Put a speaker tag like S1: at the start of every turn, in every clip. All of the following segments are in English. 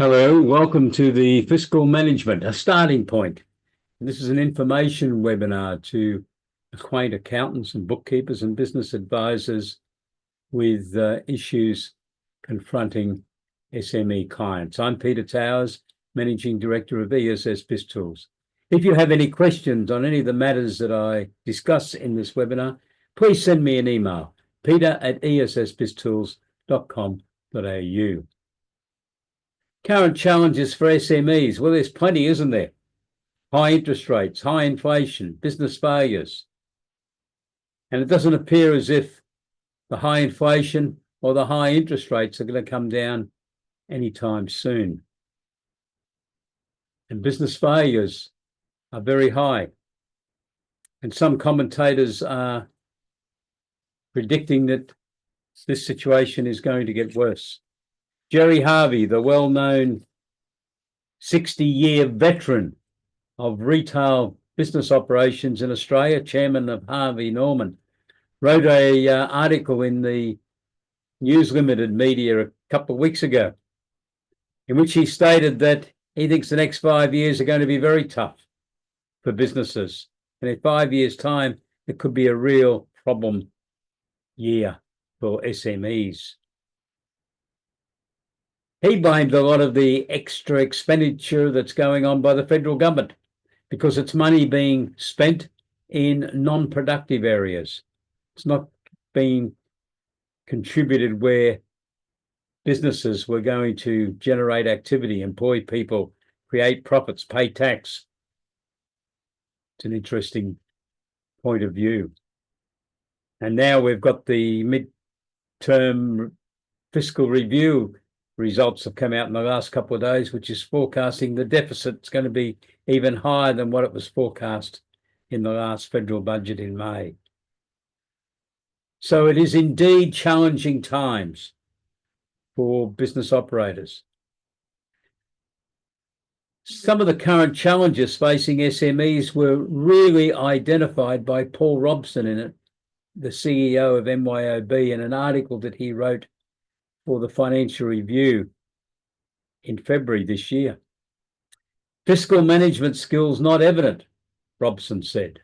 S1: Hello, welcome to the Fiscal Management, a starting point. This is an information webinar to acquaint accountants and bookkeepers and business advisors with issues confronting SME clients. I'm Peter Towers, Managing Director of ESS BIZTOOLS. If you have any questions on any of the matters that I discuss in this webinar, please send me an email, peter@essbiztools.com.au. Current challenges for SMEs. Well, there's plenty, isn't there? High interest rates, high inflation, business failures. And it doesn't appear as if the high inflation or the high interest rates are going to come down anytime soon. And business failures are very high. And some commentators are predicting that this situation is going to get worse. Jerry Harvey, the well-known 60-year veteran of retail business operations in Australia, chairman of Harvey Norman, wrote an article in the News Limited media a couple of weeks ago, in which he stated that he thinks the next 5 years are going to be very tough for businesses. And in 5 years' time, it could be a real problem year for SMEs. He blamed a lot of the extra expenditure that's going on by the federal government because it's money being spent in non-productive areas. It's not being contributed where businesses were going to generate activity, employ people, create profits, pay tax. It's an interesting point of view. And now we've got the mid-term fiscal review results have come out in the last couple of days, which is forecasting the deficit's going to be even higher than what it was forecast in the last federal budget in May. So it is indeed challenging times for business operators. Some of the current challenges facing SMEs were really identified by Paul Robson in it, the CEO of MYOB, in an article that he wrote for the Financial Review in February this year. Fiscal management skills not evident, Robson said.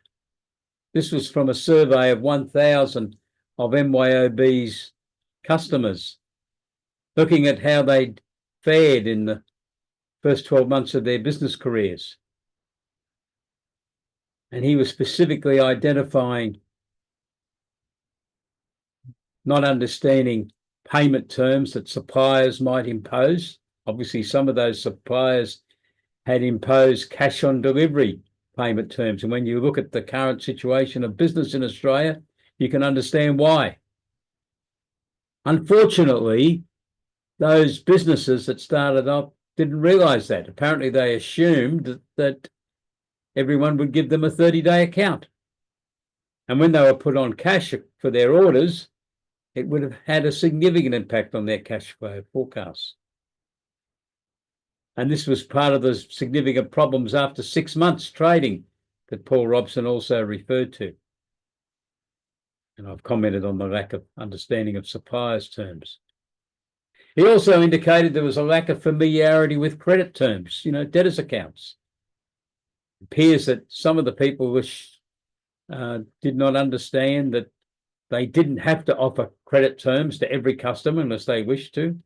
S1: This was from a survey of 1,000 of MYOB's customers, looking at how they'd fared in the first 12 months of their business careers. And he was specifically identifying not understanding payment terms that suppliers might impose. Obviously, some of those suppliers had imposed cash on delivery payment terms. And when you look at the current situation of business in Australia, you can understand why. Unfortunately, those businesses that started up didn't realise that. Apparently, they assumed that everyone would give them a 30-day account. And when they were put on cash for their orders, it would have had a significant impact on their cash flow forecasts. And this was part of the significant problems after 6 months trading that Paul Robson also referred to. And I've commented on the lack of understanding of suppliers' terms. He also indicated there was a lack of familiarity with credit terms, debtors accounts. It appears that some of the people did not understand that they didn't have to offer credit terms to every customer unless they wished to.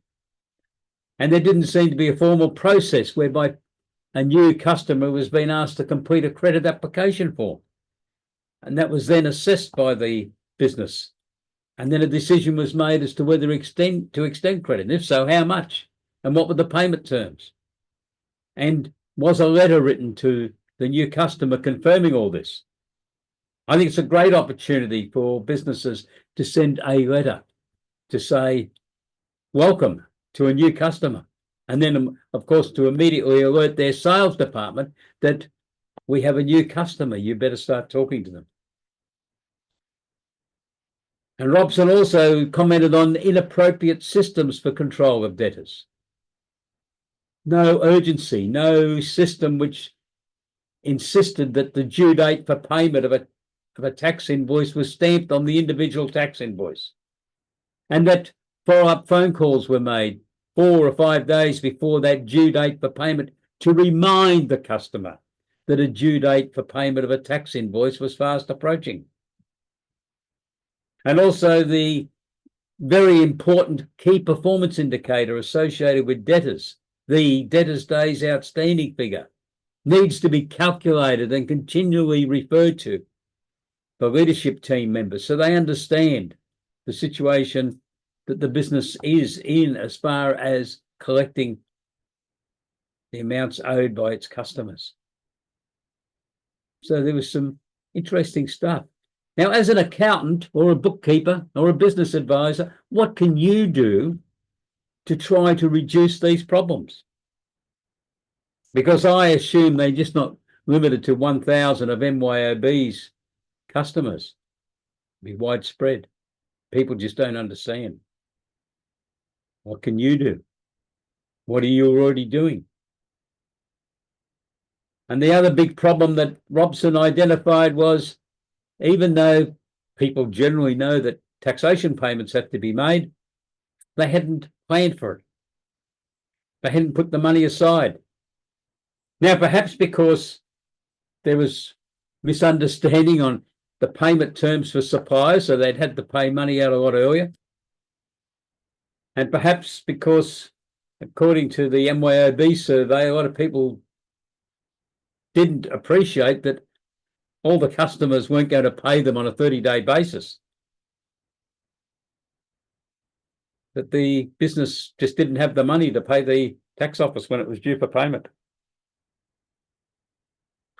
S1: And there didn't seem to be a formal process whereby a new customer was being asked to complete a credit application form. And that was then assessed by the business. And then a decision was made as to whether to extend credit. And if so, how much? And what were the payment terms? And was a letter written to the new customer confirming all this? I think it's a great opportunity for businesses to send a letter to say, welcome to a new customer. And then, of course, to immediately alert their sales department that we have a new customer. You better start talking to them. And Robson also commented on inappropriate systems for control of debtors. No urgency, no system which insisted that the due date for payment of a tax invoice was stamped on the individual tax invoice, and that follow-up phone calls were made 4 or 5 days before that due date for payment to remind the customer that a due date for payment of a tax invoice was fast approaching. And also the very important key performance indicator associated with debtors, the debtors days outstanding figure, needs to be calculated and continually referred to by leadership team members so they understand the situation that the business is in as far as collecting the amounts owed by its customers. So there was some interesting stuff. Now, as an accountant or a bookkeeper or a business advisor, what can you do to try to reduce these problems? Because I assume they're just not limited to 1,000 of MYOB's customers. It'll be widespread. People just don't understand. What can you do? What are you already doing? And the other big problem that Robson identified was, even though people generally know that taxation payments have to be made, they hadn't planned for it. They hadn't put the money aside. Now, perhaps because there was misunderstanding on the payment terms for suppliers, so they'd had to pay money out a lot earlier. And perhaps because, according to the MYOB survey, a lot of people didn't appreciate that all the customers weren't going to pay them on a 30-day basis. That the business just didn't have the money to pay the tax office when it was due for payment.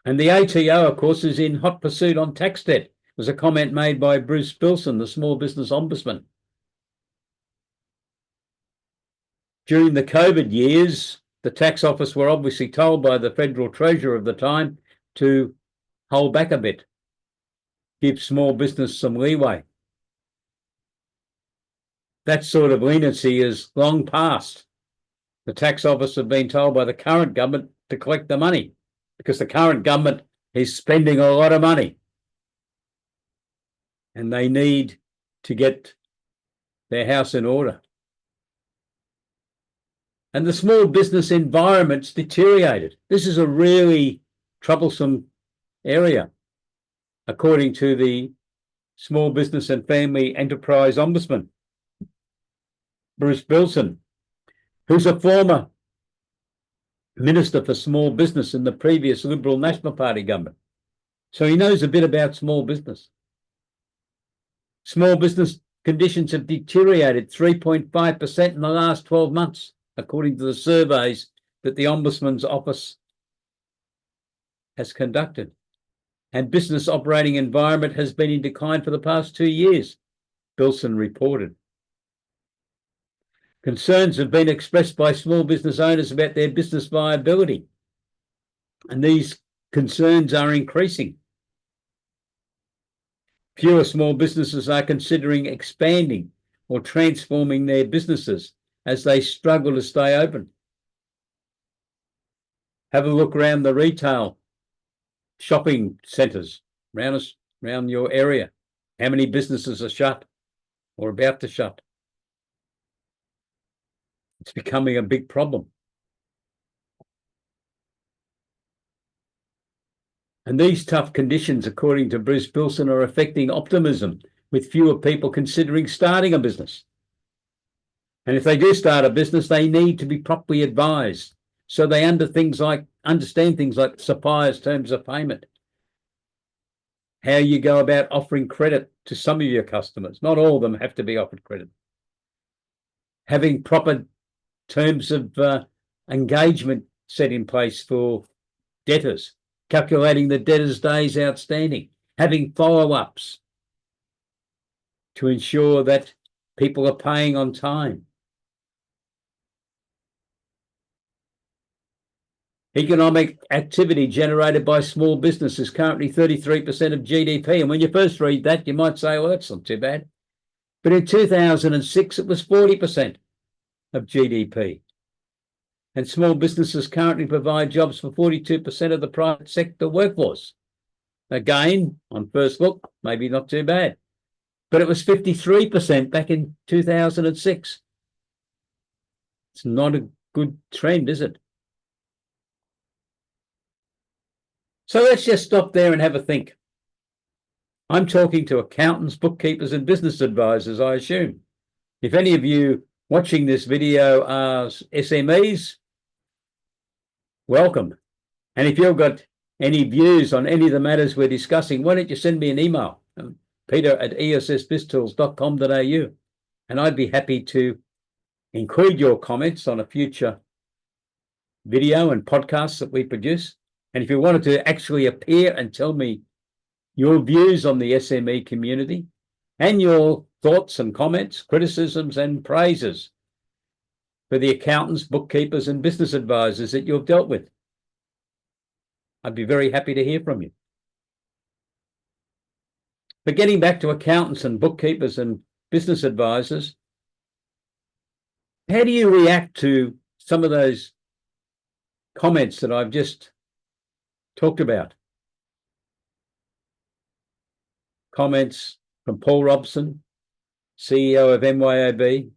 S1: And the ATO, of course, is in hot pursuit on tax debt. It was a comment made by Bruce Bilson, the Small Business Ombudsman. During the COVID years, the tax office were obviously told by the Federal Treasurer of the time to hold back a bit, give small business some leeway. That sort of leniency is long past. The tax office have been told by the current government to collect the money because the current government is spending a lot of money and they need to get their house in order. And the small business environment's deteriorated. This is a really troublesome area, according to the Small Business and Family Enterprise Ombudsman, Bruce Bilson, who's a former Minister for Small Business in the previous Liberal National Party government. So he knows a bit about small business. Small business conditions have deteriorated 3.5% in the last 12 months, according to the surveys that the Ombudsman's office has conducted. And business operating environment has been in decline for the past 2 years, Bilson reported. Concerns have been expressed by small business owners about their business viability, and these concerns are increasing. Fewer small businesses are considering expanding or transforming their businesses as they struggle to stay open. Have a look around the retail shopping centres around your area. How many businesses are shut or about to shut? It's becoming a big problem. And these tough conditions, according to Bruce Bilson, are affecting optimism, with fewer people considering starting a business. And if they do start a business, they need to be properly advised so they understand things like suppliers' terms of payment, how you go about offering credit to some of your customers. Not all of them have to be offered credit. Having proper terms of engagement set in place for debtors, calculating the debtors' days outstanding, having follow-ups to ensure that people are paying on time. Economic activity generated by small business is currently 33% of GDP. And when you first read that, you might say, well, that's not too bad. But in 2006, it was 40% of GDP. And small businesses currently provide jobs for 42% of the private sector workforce. Again, on first look, maybe not too bad. But it was 53% back in 2006. It's not a good trend, is it? So let's just stop there and have a think. I'm talking to accountants, bookkeepers, and business advisors, I assume. If any of you watching this video are SMEs, welcome. And if you've got any views on any of the matters we're discussing, why don't you send me an email, peter@essbiztools.com.au, and I'd be happy to include your comments on a future video and podcasts that we produce. And if you wanted to actually appear and tell me your views on the SME community and your thoughts and comments, criticisms and praises for the accountants, bookkeepers and business advisors that you've dealt with, I'd be very happy to hear from you. But getting back to accountants and bookkeepers and business advisors, how do you react to some of those comments that I've just talked about? Comments from Paul Robson, CEO of MYOB,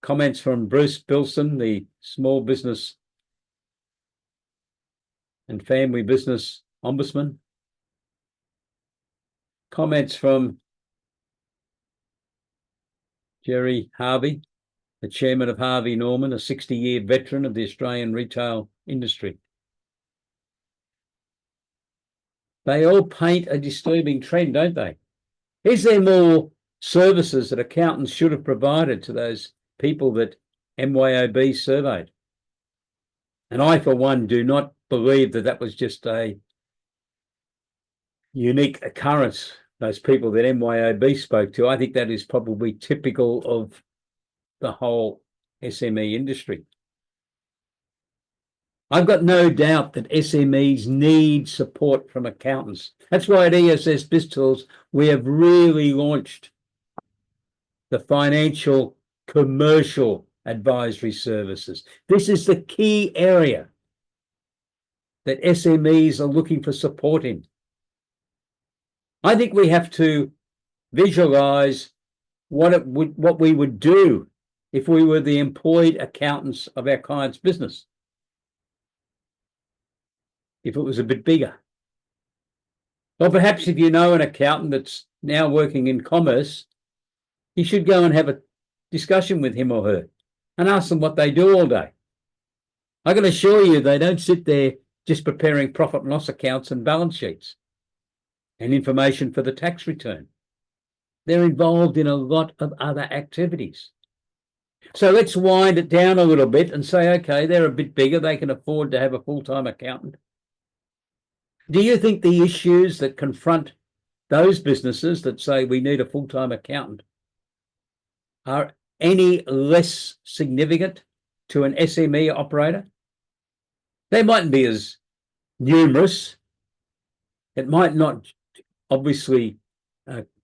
S1: comments from Bruce Bilson, the Small Business and Family Business Ombudsman, comments from Jerry Harvey, the chairman of Harvey Norman, a 60-year veteran of the Australian retail industry. They all paint a disturbing trend, don't they? Is there more services that accountants should have provided to those people that MYOB surveyed? And I, for one, do not believe that that was just a unique occurrence, those people that MYOB spoke to. I think that is probably typical of the whole SME industry. I've got no doubt that SMEs need support from accountants. That's why at ESS BIZTOOLS, we have really launched the financial commercial advisory services. This is the key area that SMEs are looking for support in. I think we have to visualize what we would do if we were the employed accountants of our client's business, if it was a bit bigger. Or perhaps if you know an accountant that's now working in commerce, you should go and have a discussion with him or her and ask them what they do all day. I can assure you they don't sit there just preparing profit and loss accounts and balance sheets and information for the tax return. They're involved in a lot of other activities. So let's wind it down a little bit and say, okay, they're a bit bigger. They can afford to have a full-time accountant. Do you think the issues that confront those businesses that say we need a full-time accountant are any less significant to an SME operator? They mightn't be as numerous. It might not obviously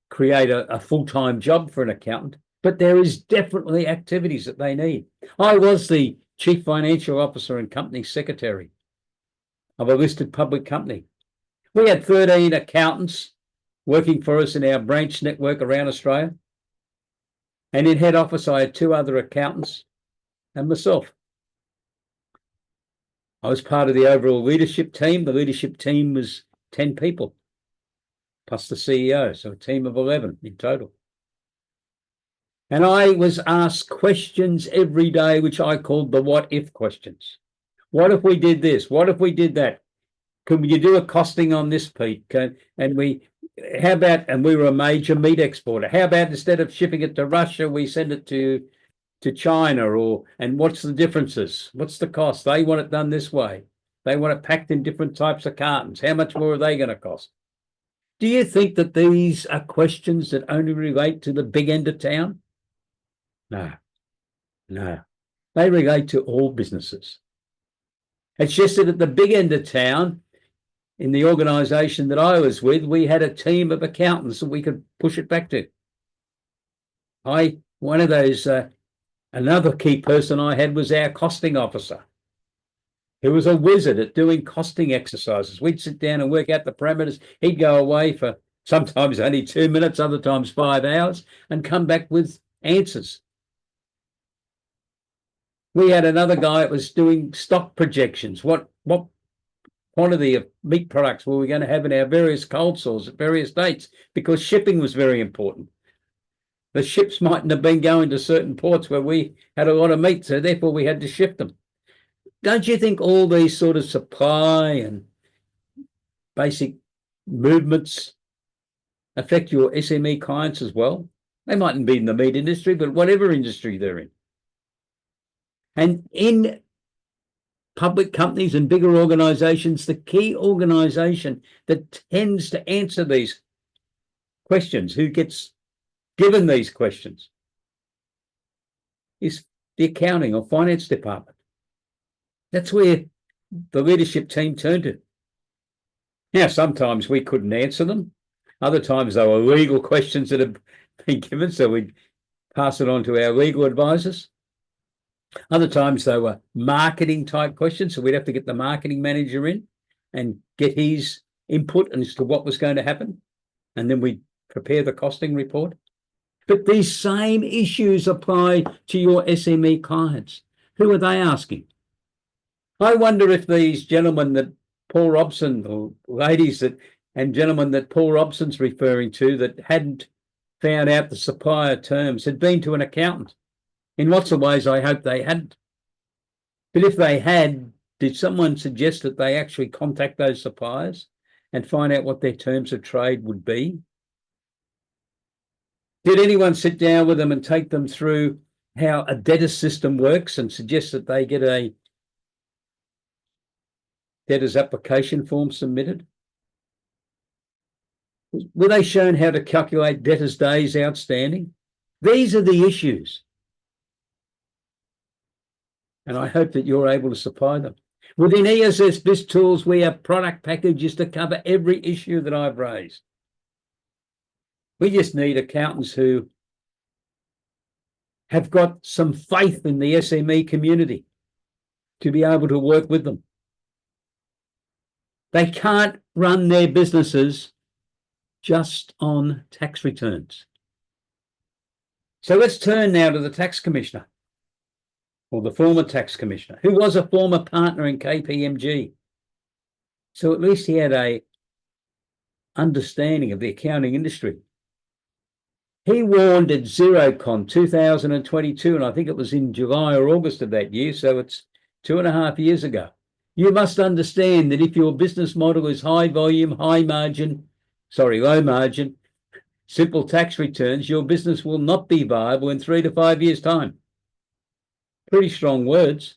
S1: create a full-time job for an accountant, but there is definitely activities that they need. I was the chief financial officer and company secretary of a listed public company. We had 13 accountants working for us in our branch network around Australia. And in head office, I had 2 other accountants and myself. I was part of the overall leadership team. The leadership team was 10 people, plus the CEO, so a team of 11 in total. And I was asked questions every day, which I called the what-if questions. What if we did this? What if we did that? Could you do a costing on this, Pete? And we were a major meat exporter. How about instead of shipping it to Russia, we send it to China? And what's the differences? What's the cost? They want it done this way. They want it packed in different types of cartons. How much more are they going to cost? Do you think that these are questions that only relate to the big end of town? No. They relate to all businesses. It's just that at the big end of town, in the organisation that I was with, we had a team of accountants that we could push it back to. One of those, another key person I had was our costing officer, who was a wizard at doing costing exercises. We'd sit down and work out the parameters. He'd go away for sometimes only 2 minutes, other times 5 hours, and come back with answers. We had another guy that was doing stock projections. What quantity of meat products were we going to have in our various cold stores at various dates, because shipping was very important. The ships mightn't have been going to certain ports where we had a lot of meat, so therefore we had to ship them. Don't you think all these sort of supply and basic movements affect your SME clients as well? They mightn't be in the meat industry, but whatever industry they're in. And in public companies and bigger organizations, the key organization that tends to answer these questions, who gets given these questions, is the accounting or finance department. That's where the leadership team turn to. Now, sometimes we couldn't answer them. Other times they were legal questions that have been given, so we'd pass it on to our legal advisors. Other times they were marketing type questions, so we'd have to get the marketing manager in and get his input as to what was going to happen, and then we'd prepare the costing report. But these same issues apply to your SME clients. Who are they asking? I wonder if these gentlemen that Paul Robson, or ladies that and gentlemen that Paul Robson's referring to, that hadn't found out the supplier terms, had been to an accountant. In lots of ways, I hope they hadn't. But if they had, did someone suggest that they actually contact those suppliers and find out what their terms of trade would be? Did anyone sit down with them and take them through how a debtor system works and suggest that they get a debtor's application form submitted? Were they shown how to calculate debtors' days outstanding? These are the issues. And I hope that you're able to supply them. Within ESS BIZTOOLS, we have product packages to cover every issue that I've raised. We just need accountants who have got some faith in the SME community to be able to work with them. They can't run their businesses just on tax returns. So let's turn now to the tax commissioner, or the former tax commissioner, who was a former partner in KPMG. So at least he had a understanding of the accounting industry. He warned at Xerocon 2022, and I think it was in July or August of that year, so it's 2.5 years ago. You must understand that if your business model is high volume, low margin, simple tax returns, your business will not be viable in 3 to 5 years' time. Pretty strong words.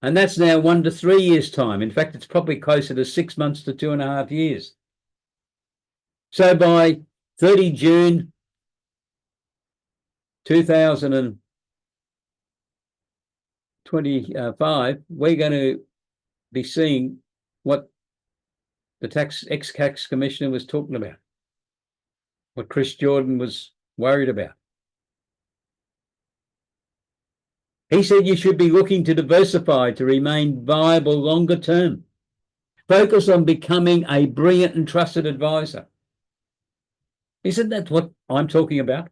S1: And that's now 1 to 3 years' time. In fact, it's probably closer to 6 months to 2.5 years. So by 30 June 2025, we're going to be seeing what the ex-tax commissioner was talking about, what Chris Jordan was worried about. He said you should be looking to diversify to remain viable longer term. Focus on becoming a brilliant and trusted advisor. Isn't that what I'm talking about?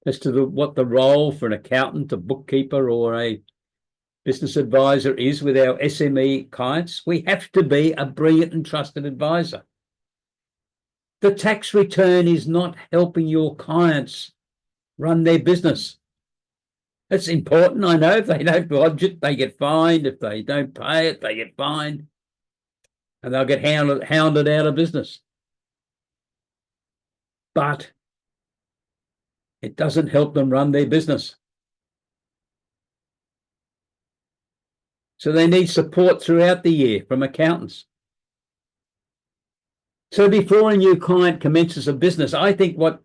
S1: As to what the role for an accountant, a bookkeeper, or a business advisor is with our SME clients? We have to be a brilliant and trusted advisor. The tax return is not helping your clients run their business. It's important, I know. If they don't lodge it, they get fined. If they don't pay it, they get fined. And they'll get hounded out of business. But it doesn't help them run their business. So they need support throughout the year from accountants. So before a new client commences a business, I think what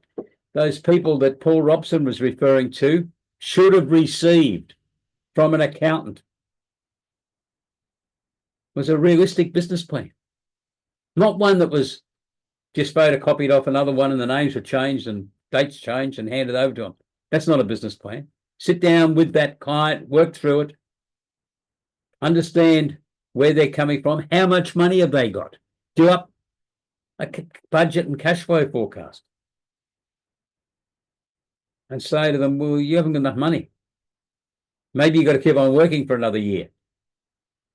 S1: those people that Paul Robson was referring to should have received from an accountant was a realistic business plan. Not one that was just photocopied off another one and the names were changed and dates changed and handed over to them. That's not a business plan. Sit down with that client, work through it, understand where they're coming from, how much money have they got, do up a budget and cash flow forecast, and say to them, well, you haven't got enough money. Maybe you've got to keep on working for another year.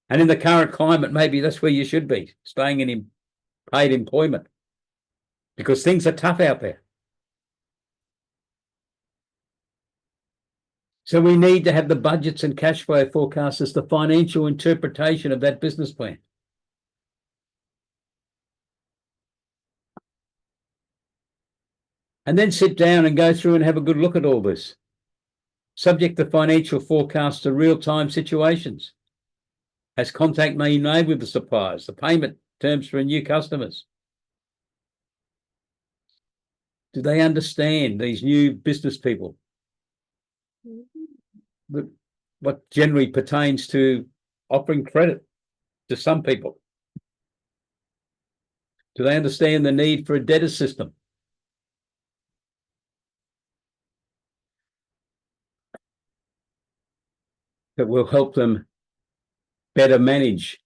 S1: And in the current climate, maybe that's where you should be, staying in paid employment, because things are tough out there. So we need to have the budgets and cash flow forecasts as the financial interpretation of that business plan. And then sit down and go through and have a good look at all this. Subject the financial forecasts to real-time situations. Has contact been made with the suppliers, the payment terms for new customers? Do they understand, these new business people, what generally pertains to offering credit to some people? Do they understand the need for a debtor system? That will help them better manage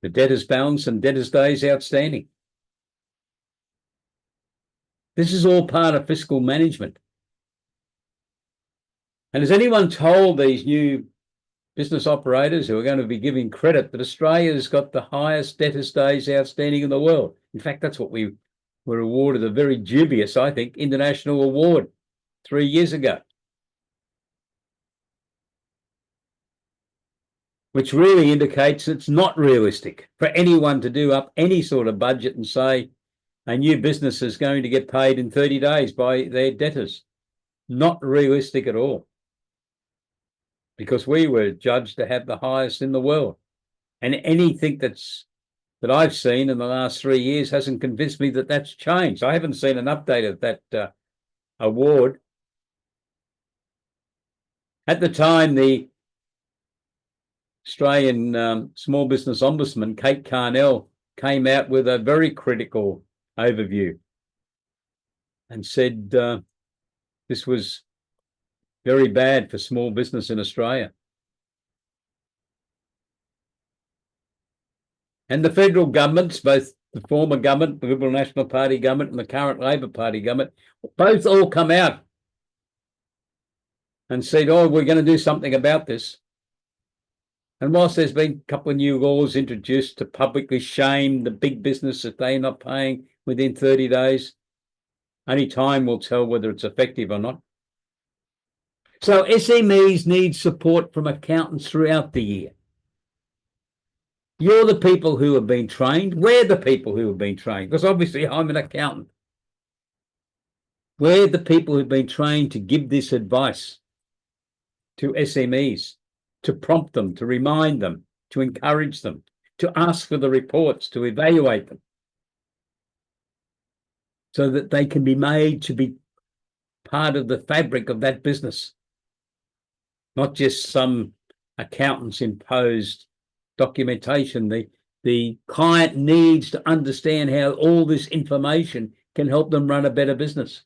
S1: the debtors balance and debtors days outstanding. This is all part of fiscal management. And has anyone told these new business operators who are going to be giving credit that Australia's got the highest debtors days outstanding in the world? In fact, that's what we were awarded, a very dubious, I think, international award 3 years ago, which really indicates it's not realistic for anyone to do up any sort of budget and say a new business is going to get paid in 30 days by their debtors. Not realistic at all, because we were judged to have the highest in the world. And anything that I've seen in the last 3 years hasn't convinced me that that's changed. I haven't seen an update of that award. At the time, the Australian Small Business Ombudsman, Kate Carnell, came out with a very critical overview and said this was very bad for small business in Australia. And the federal governments, both the former government, the Liberal National Party government, and the current Labor Party government, both all come out and said, oh, we're going to do something about this. And whilst there's been a couple of new laws introduced to publicly shame the big business if they're not paying within 30 days, only time will tell whether it's effective or not. So SMEs need support from accountants throughout the year. You're the people who have been trained. We're the people who have been trained, because obviously I'm an accountant. We're the people who've been trained to give this advice to SMEs, to prompt them, to remind them, to encourage them, to ask for the reports, to evaluate them, so that they can be made to be part of the fabric of that business, not just some accountant's imposed documentation. The client needs to understand how all this information can help them run a better business.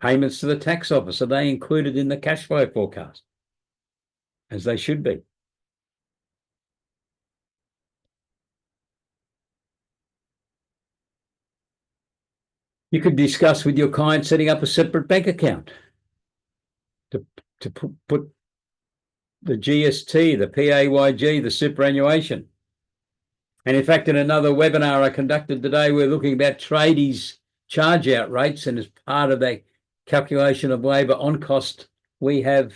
S1: Payments to the tax office, are they included in the cash flow forecast? As they should be. You could discuss with your client setting up a separate bank account to put the GST, the PAYG, the superannuation. And in fact, in another webinar I conducted today, we're looking about tradies' charge-out rates, and as part of that calculation of labour on cost, we have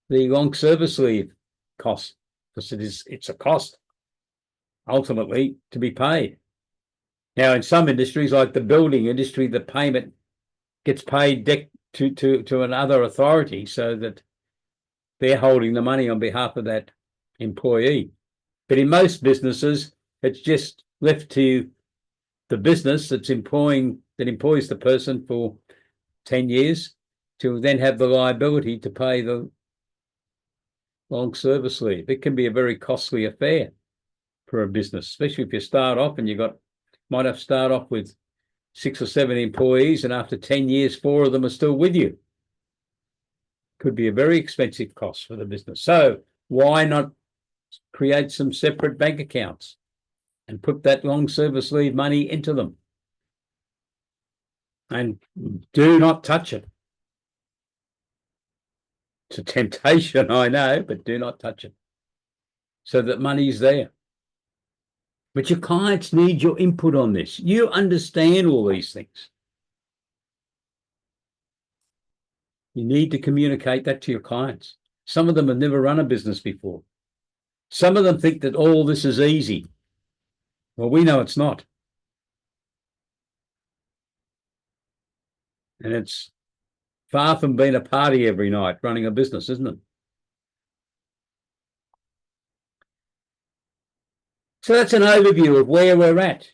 S1: the long service leave cost, because it's a cost ultimately to be paid. Now, in some industries, like the building industry, the payment gets paid to another authority, so that they're holding the money on behalf of that employee. But in most businesses, it's just left to the business that employs the person for 10 years to then have the liability to pay the long service leave. It can be a very costly affair for a business, especially if you start off and might have to start off with 6 or 7 employees, and after 10 years, 4 of them are still with you. Could be a very expensive cost for the business. So why not create some separate bank accounts and put that long service leave money into them? And do not touch it. It's a temptation, I know, but do not touch it. So that money's there. But your clients need your input on this. You understand all these things. You need to communicate that to your clients. Some of them have never run a business before. Some of them think that all this is easy. Well, we know it's not. And it's far from being a party every night running a business, isn't it? So that's an overview of where we're at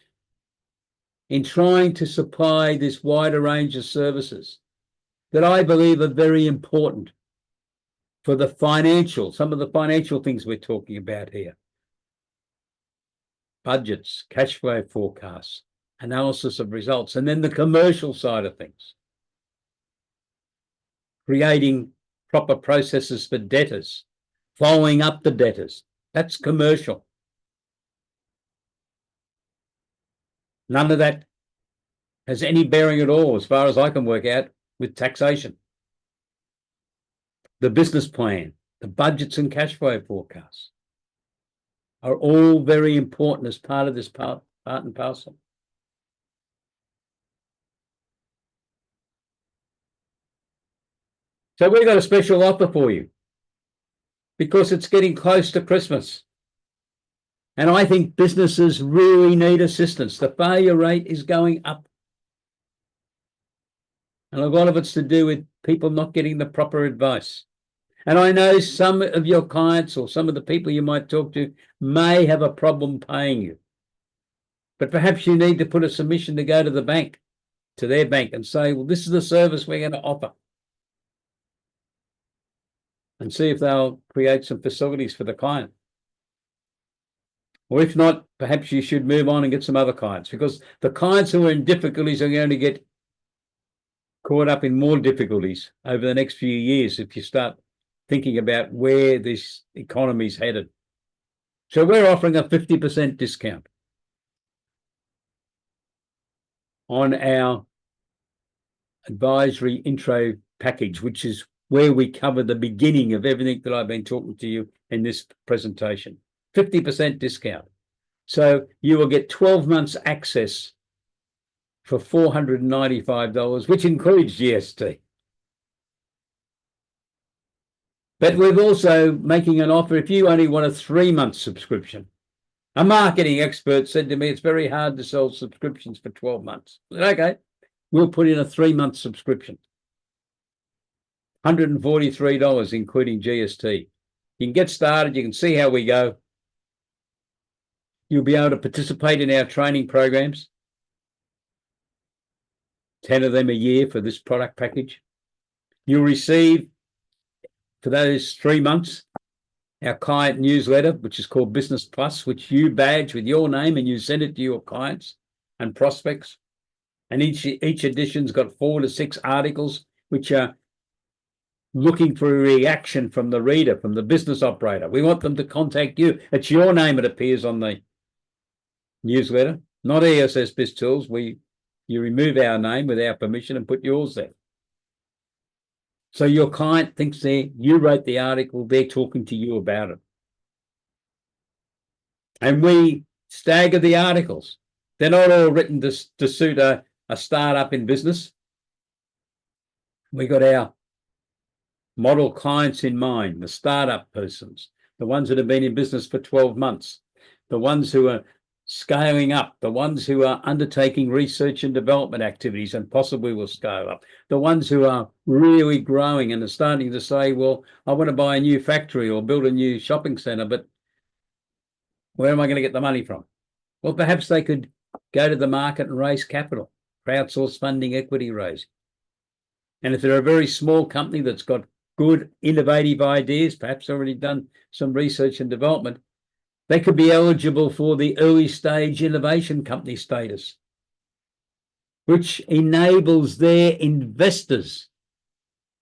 S1: in trying to supply this wider range of services that I believe are very important for the financial, some of the financial things we're talking about here. Budgets, cash flow forecasts, analysis of results, and then the commercial side of things. Creating proper processes for debtors, following up the debtors. That's commercial. None of that has any bearing at all, as far as I can work out, with taxation. The business plan, the budgets and cash flow forecasts are all very important as part of this part and parcel. So we've got a special offer for you because it's getting close to Christmas. And I think businesses really need assistance. The failure rate is going up. And a lot of it's to do with people not getting the proper advice. And I know some of your clients or some of the people you might talk to may have a problem paying you. But perhaps you need to put a submission to go to the bank, to their bank, and say, well, this is the service we're going to offer. And see if they'll create some facilities for the client. Or if not, perhaps you should move on and get some other clients, because the clients who are in difficulties are going to get caught up in more difficulties over the next few years if you start thinking about where this economy is headed. So we're offering a 50% discount on our advisory intro package, which is where we cover the beginning of everything that I've been talking to you in this presentation. 50% discount. So you will get 12 months access for $495, which includes GST. But we're also making an offer if you only want a 3-month subscription. A marketing expert said to me, it's very hard to sell subscriptions for 12 months. I said, okay, we'll put in a 3-month subscription. $143, including GST. You can get started. You can see how we go. You'll be able to participate in our training programs. 10 of them a year for this product package. You'll receive, for those 3 months, our client newsletter, which is called Business Plus, which you badge with your name and you send it to your clients and prospects. And each edition's got 4 to 6 articles, which are looking for a reaction from the reader, from the business operator. We want them to contact you. It's your name that appears on the newsletter, not ESS BIZTOOLS. You remove our name with our permission and put yours there. So your client thinks you wrote the article, they're talking to you about it. And we stagger the articles. They're not all written to suit a startup in business. We got our model clients in mind, the startup persons, the ones that have been in business for 12 months, the ones who are scaling up, the ones who are undertaking research and development activities and possibly will scale up, the ones who are really growing and are starting to say, well, I want to buy a new factory or build a new shopping centre, but where am I going to get the money from? Well, perhaps they could go to the market and raise capital, crowdsource funding, equity raise. And if they're a very small company that's got good, innovative ideas, perhaps already done some research and development, they could be eligible for the early stage innovation company status, which enables their investors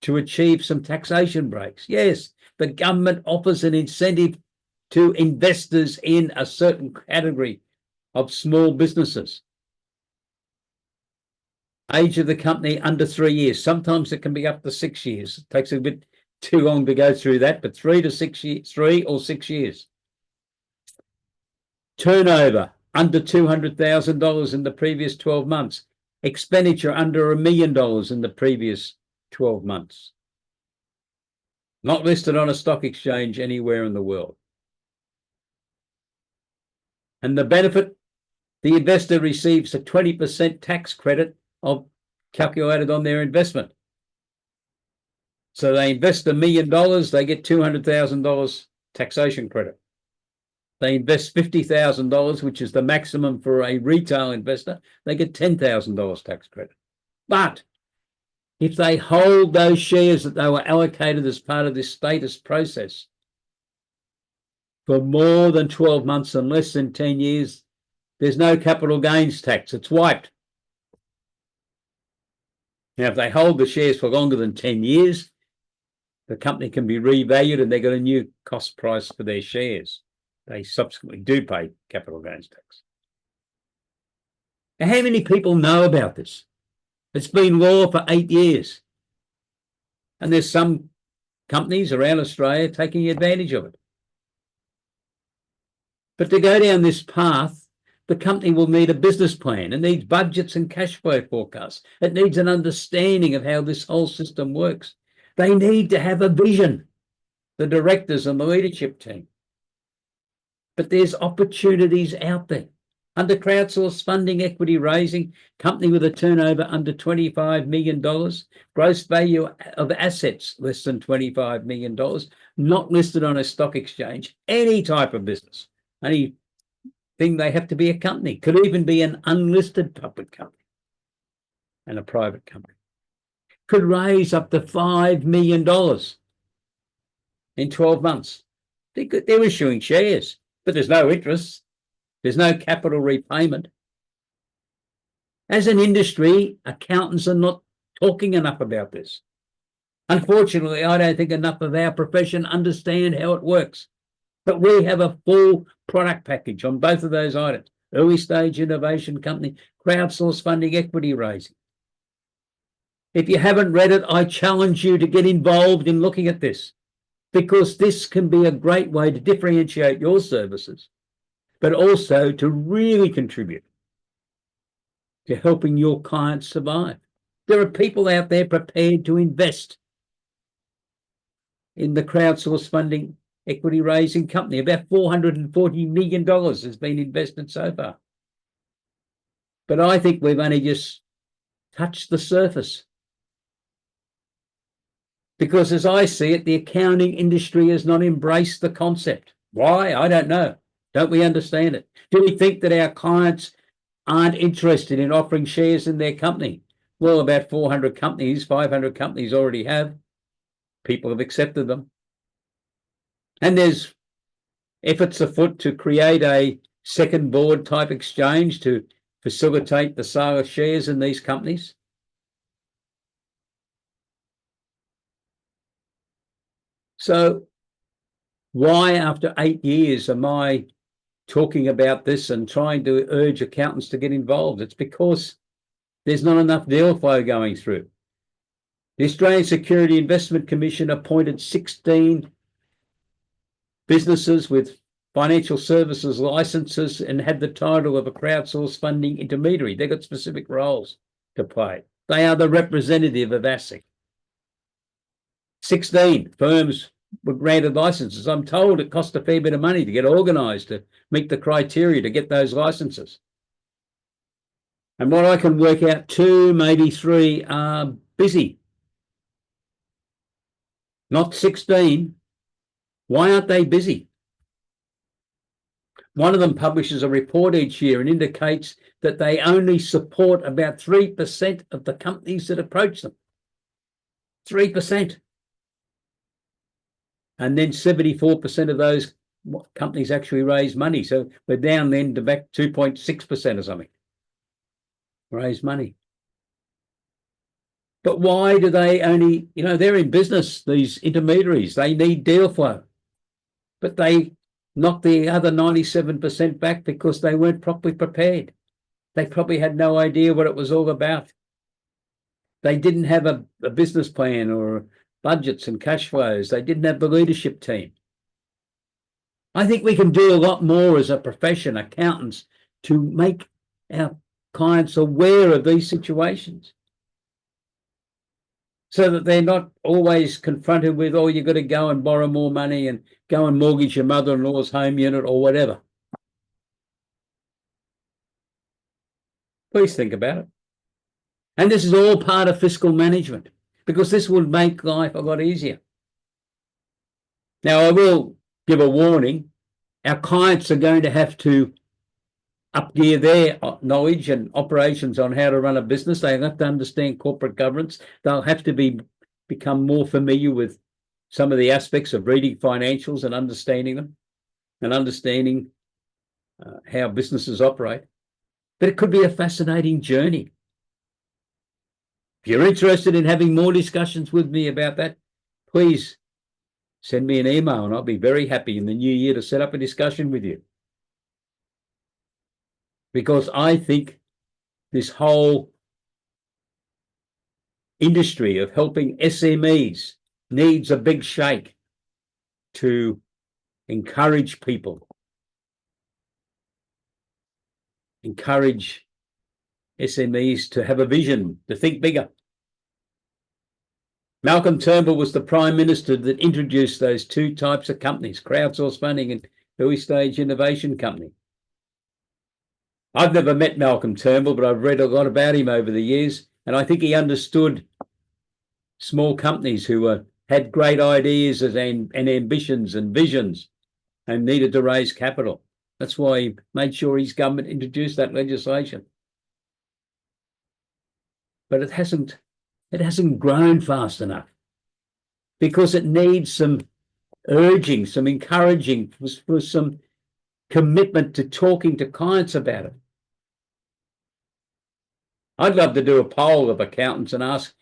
S1: to achieve some taxation breaks. Yes, the government offers an incentive to investors in a certain category of small businesses. Age of the company under 3 years. Sometimes it can be up to 6 years. It takes a bit too long to go through that, but 3 to 6 years, 3 or 6 years. Turnover under $200,000 in the previous 12 months. Expenditure under $1 million in the previous 12 months. Not listed on a stock exchange anywhere in the world. And the benefit, the investor receives a 20% tax credit calculated on their investment. So they invest $1 million, they get $200,000 taxation credit. They invest $50,000, which is the maximum for a retail investor, they get $10,000 tax credit. But if they hold those shares that they were allocated as part of this status process for more than 12 months and less than 10 years, there's no capital gains tax. It's wiped. Now, if they hold the shares for longer than 10 years, the company can be revalued and they got a new cost price for their shares. They subsequently do pay capital gains tax. Now, how many people know about this? It's been law for 8 years. And there's some companies around Australia taking advantage of it. But to go down this path, the company will need a business plan. It needs budgets and cash flow forecasts. It needs an understanding of how this whole system works. They need to have a vision, the directors and the leadership team. But there's opportunities out there. Under crowdsourced funding, equity raising, company with a turnover under $25 million, gross value of assets less than $25 million, not listed on a stock exchange, any type of business. Only thing they have to be a company. Could even be an unlisted public company and a private company. Could raise up to $5 million in 12 months. They're issuing shares, but there's no interest. There's no capital repayment. As an industry, accountants are not talking enough about this. Unfortunately, I don't think enough of our profession understand how it works. But we have a full product package on both of those items. Early stage innovation company, crowdsourced funding, equity raising. If you haven't read it, I challenge you to get involved in looking at this, because this can be a great way to differentiate your services, but also to really contribute to helping your clients survive. There are people out there prepared to invest in the crowdsourced funding equity raising company. About $440 million has been invested so far. But I think we've only just touched the surface. Because as I see it, the accounting industry has not embraced the concept. Why? I don't know. Don't we understand it? Do we think that our clients aren't interested in offering shares in their company? Well, about 400 companies, 500 companies already have. People have accepted them. And there's efforts afoot to create a second board type exchange to facilitate the sale of shares in these companies. So why, after 8 years, am I talking about this and trying to urge accountants to get involved? It's because there's not enough deal flow going through. The Australian Security Investment Commission appointed 16 businesses with financial services licenses and had the title of a crowdsourced funding intermediary. They've got specific roles to play. They are the representative of ASIC. 16 firms were granted licenses. I'm told it cost a fair bit of money to get organised to meet the criteria to get those licenses. And what I can work out, 2, maybe 3 are busy. Not 16. Why aren't they busy? One of them publishes a report each year and indicates that they only support about 3% of the companies that approach them. 3%. And then 74% of those companies actually raise money. So we're down then to back 2.6% or something. Raise money. But why do they only, they're in business, these intermediaries. They need deal flow. But they knocked the other 97% back because they weren't properly prepared. They probably had no idea what it was all about. They didn't have a business plan or budgets and cash flows. They didn't have the leadership team. I think we can do a lot more as a profession, accountants, to make our clients aware of these situations so that they're not always confronted with, oh, you've got to go and borrow more money and go and mortgage your mother-in-law's home unit or whatever. Please think about it. And this is all part of fiscal management, because this will make life a lot easier. Now, I will give a warning. Our clients are going to have to up-gear their knowledge and operations on how to run a business. They'll have to understand corporate governance. They'll have to become more familiar with some of the aspects of reading financials and understanding them, and understanding how businesses operate. But it could be a fascinating journey. If you're interested in having more discussions with me about that, please send me an email and I'll be very happy in the new year to set up a discussion with you. Because I think this whole industry of helping SMEs needs a big shake to encourage people, encourage SMEs to have a vision, to think bigger. Malcolm Turnbull was the Prime Minister that introduced those two types of companies, crowdsource funding and early stage innovation company. I've never met Malcolm Turnbull, but I've read a lot about him over the years, and I think he understood small companies who had great ideas and ambitions and visions and needed to raise capital. That's why he made sure his government introduced that legislation. But it hasn't grown fast enough, because it needs some urging, some encouraging, for some commitment to talking to clients about it. I'd love to do a poll of accountants and ask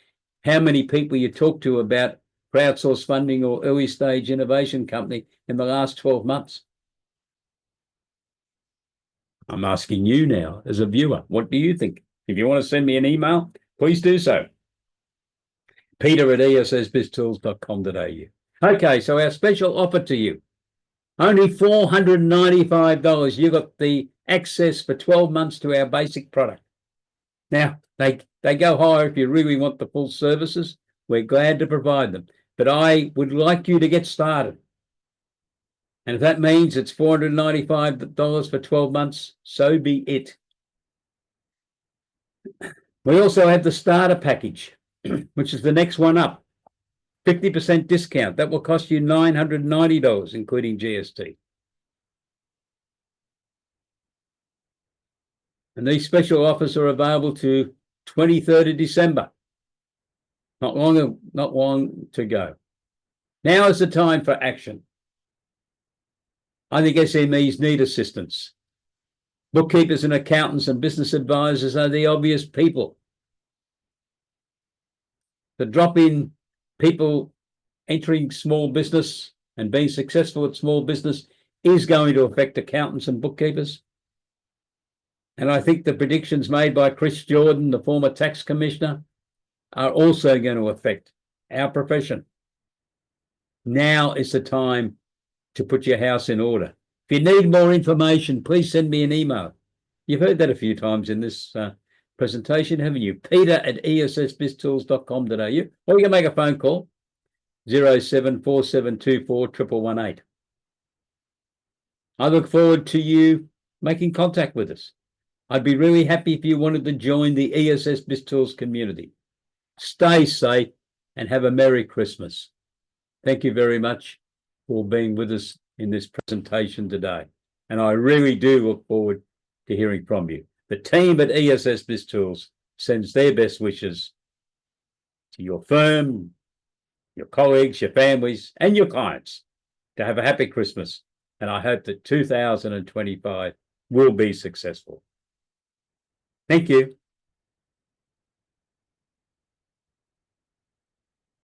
S1: how many people you talk to about crowdsource funding or early stage innovation company in the last 12 months. I'm asking you now as a viewer, what do you think? If you want to send me an email, please do so. peter@essbiztools.com.au. Okay, so our special offer to you, only $495. You got the access for 12 months to our basic product. Now, they go higher if you really want the full services. We're glad to provide them. But I would like you to get started. And if that means it's $495 for 12 months, so be it. We also have the starter package, which is the next one up. 50% discount. That will cost you $990, including GST. And these special offers are available to 23rd of December. Not long to go. Now is the time for action. I think SMEs need assistance. Bookkeepers and accountants and business advisors are the obvious people. The drop-in people entering small business and being successful at small business is going to affect accountants and bookkeepers. And I think the predictions made by Chris Jordan, the former tax commissioner, are also going to affect our profession. Now is the time to put your house in order. If you need more information, please send me an email. You've heard that a few times in this presentation, haven't you? peter@essbiztools.com.au, or you can make a phone call, 0747241118. I look forward to you making contact with us. I'd be really happy if you wanted to join the ESS BizTools community. Stay safe and have a Merry Christmas. Thank you very much for being with us in this presentation today. And I really do look forward to hearing from you. The team at ESS BizTools sends their best wishes to your firm, your colleagues, your families, and your clients to have a happy Christmas. And I hope that 2025 will be successful. Thank you.